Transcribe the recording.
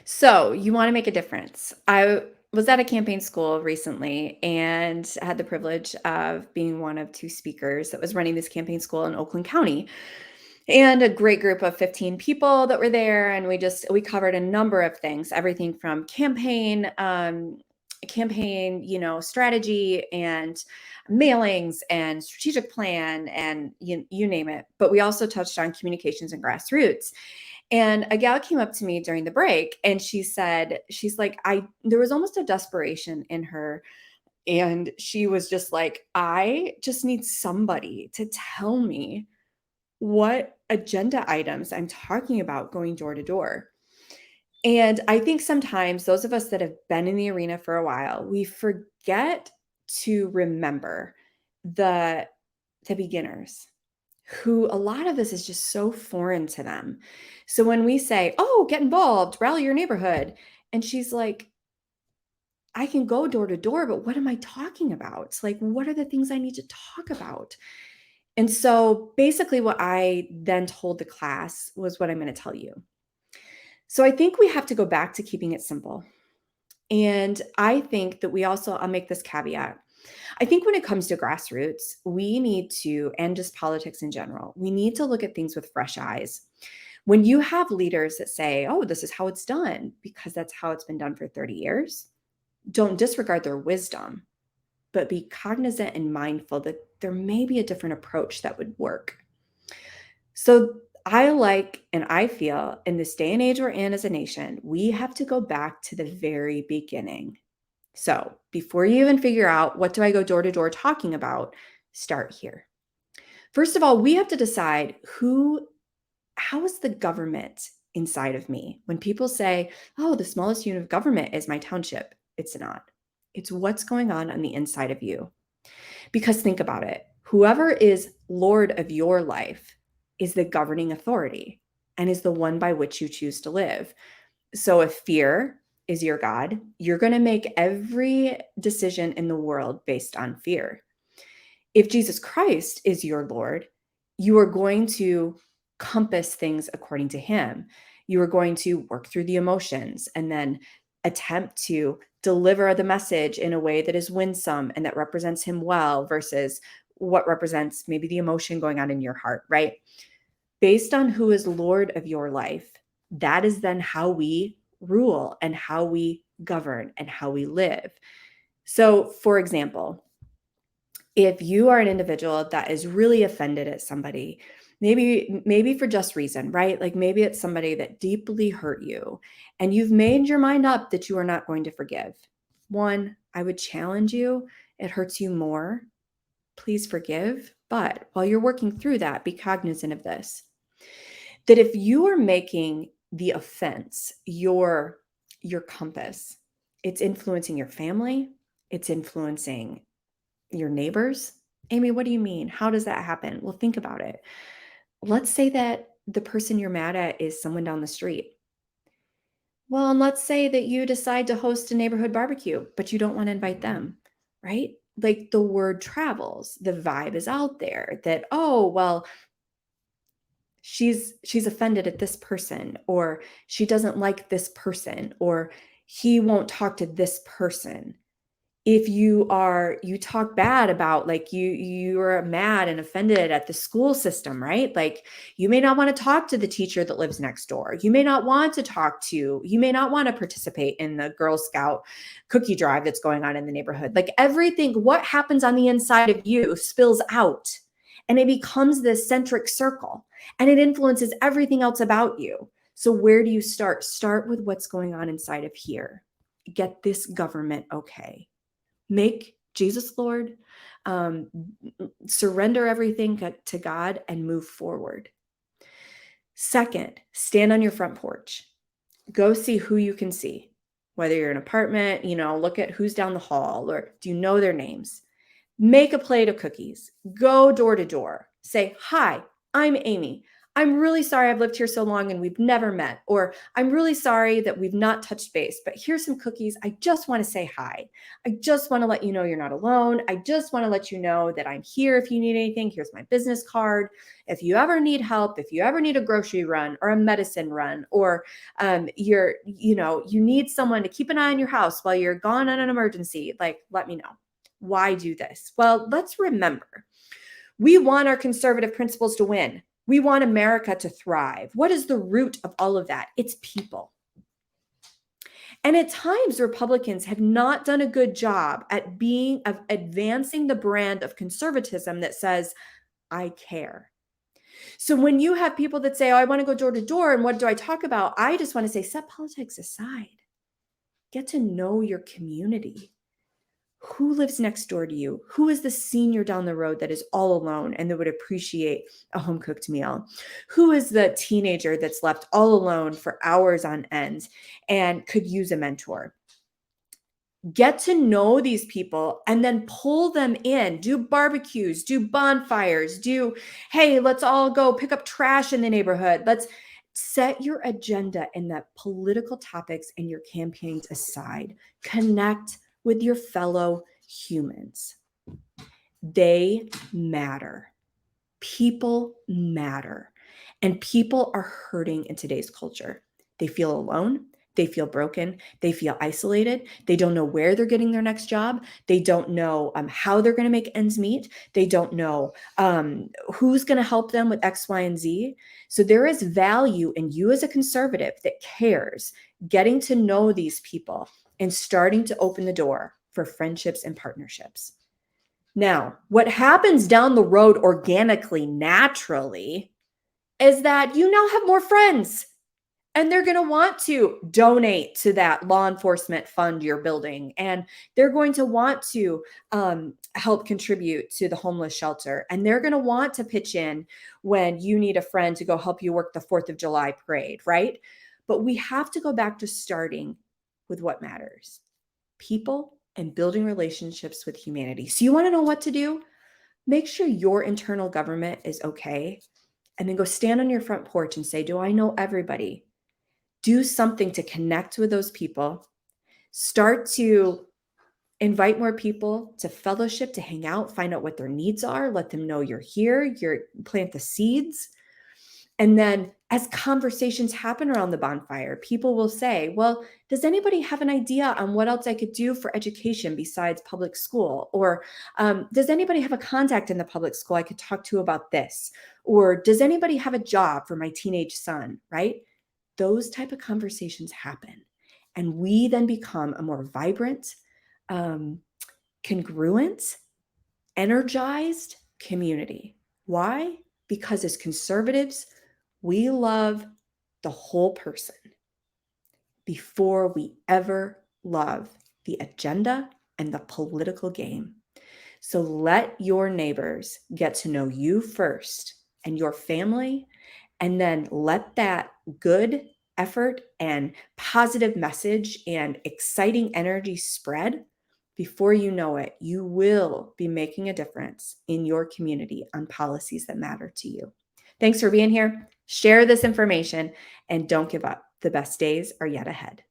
So, you wanna make a difference. I was at a campaign school recently and had the privilege of being one of 2 speakers that was running this campaign school in Oakland County, and a great group of 15 people that were there, and we covered a number of things, everything from campaign, strategy and mailings and strategic plan and you name it, but we also touched on communications and grassroots. And a gal came up to me during the break and she's like, there was almost a desperation in her. And she was just like, I just need somebody to tell me what agenda items I'm talking about going door to door. And I think sometimes those of us that have been in the arena for a while, we forget to remember the the beginners who a lot of this is just so foreign to them. So when we say, "Oh, get involved, rally your neighborhood." And she's like, "I can go door to door, but what am I talking about? Like, what are the things I need to talk about?" And so basically what I then told the class was what I'm going to tell you. So I think we have to go back to keeping it simple. And I think that I'll make this caveat. I think when it comes to grassroots, we need to, and just politics in general, we need to look at things with fresh eyes. When you have leaders that say, oh, this is how it's done, because that's how it's been done for 30 years, don't disregard their wisdom, but be cognizant and mindful that there may be a different approach that would work. So I like, and I feel in this day and age we're in as a nation, we have to go back to the very beginning. So before you even figure out what do I go door to door talking about, start here. First of all, we have to decide how is the government inside of me? When people say, oh, the smallest unit of government is my township, it's not. It's what's going on the inside of you. Because think about it, whoever is Lord of your life is the governing authority and is the one by which you choose to live. So if fear is your God, you're going to make every decision in the world based on fear. If Jesus Christ is your Lord, you are going to compass things according to him. You are going to work through the emotions and then attempt to deliver the message in a way that is winsome and that represents him well versus what represents maybe the emotion going on in your heart, right? Based on who is Lord of your life, that is then how we rule and how we govern and how we live. So, for example, if you are an individual that is really offended at somebody, maybe for just reason, right? Like maybe it's somebody that deeply hurt you and you've made your mind up that you are not going to forgive. One, I would challenge you, it hurts you more. Please forgive, but while you're working through that, be cognizant of this. That if you are making the offense your compass, it's influencing your family, it's influencing your neighbors. Amy, what do you mean? How does that happen? Well, think about it. Let's say that the person you're mad at is someone down the street. Well, and let's say that you decide to host a neighborhood barbecue, but you don't want to invite them, right? Like the word travels, the vibe is out there that, oh, well, she's offended at this person, or she doesn't like this person, or he won't talk to this person. If you talk bad about, like, you're mad and offended at the school system, right? Like you may not want to talk to the teacher that lives next door. You may not want to participate in the Girl Scout cookie drive that's going on in the neighborhood. Like everything, what happens on the inside of you spills out and it becomes this centric circle and it influences everything else about you. So where do you start? Start with what's going on inside of here. Get this government okay. Make Jesus Lord, um, surrender everything to God and move forward. Second, stand on your front porch. Go see who you can see, whether you're in an apartment, look at who's down the hall or do you know their names? Make a plate of cookies. Go door to door. Say, hi, I'm Amy. I'm really sorry I've lived here so long and we've never met, or I'm really sorry that we've not touched base, but here's some cookies. I just want to say hi. I just want to let you know you're not alone. I just want to let you know that I'm here if you need anything. Here's my business card. If you ever need help, if you ever need a grocery run or a medicine run, or you need someone to keep an eye on your house while you're gone on an emergency, like, let me know. Why do this? Well, let's remember, we want our conservative principles to win. We want America to thrive. What is the root of all of that? It's people. And at times, Republicans have not done a good job at advancing the brand of conservatism that says, I care. So when you have people that say, oh, I want to go door to door, and what do I talk about? I just want to say, set politics aside. Get to know your community. Who lives next door to you? Who is the senior down the road that is all alone and that would appreciate a home cooked meal? Who is the teenager that's left all alone for hours on end and could use a mentor? Get to know these people and then pull them in. Do barbecues, do bonfires, hey, let's all go pick up trash in the neighborhood. Let's set your agenda and the political topics and your campaigns aside. Connect with your fellow humans. They matter. People matter. And people are hurting in today's culture. They feel alone. They feel broken. They feel isolated. They don't know where they're getting their next job. They don't know how they're going to make ends meet. They don't know who's going to help them with X, Y, and Z. So there is value in you as a conservative that cares, getting to know these people and starting to open the door for friendships and partnerships. Now, what happens down the road organically, naturally, is that you now have more friends. And they're going to want to donate to that law enforcement fund you're building. And they're going to want to help contribute to the homeless shelter. And they're going to want to pitch in when you need a friend to go help you work the 4th of July parade, right? But we have to go back to starting with what matters: people and building relationships with humanity. So you want to know what to do? Make sure your internal government is okay. And then go stand on your front porch and say, do I know everybody? Do something to connect with those people. Start to invite more people to fellowship, to hang out, find out what their needs are, let them know you're here, plant the seeds. And then as conversations happen around the bonfire, people will say, well, does anybody have an idea on what else I could do for education besides public school? Or does anybody have a contact in the public school I could talk to about this? Or does anybody have a job for my teenage son, right? Those type of conversations happen. And we then become a more vibrant, congruent, energized community. Why? Because as conservatives, we love the whole person before we ever love the agenda and the political game. So let your neighbors get to know you first and your family, and then let that good effort and positive message and exciting energy spread. Before you know it, you will be making a difference in your community on policies that matter to you. Thanks for being here. Share this information and don't give up. The best days are yet ahead.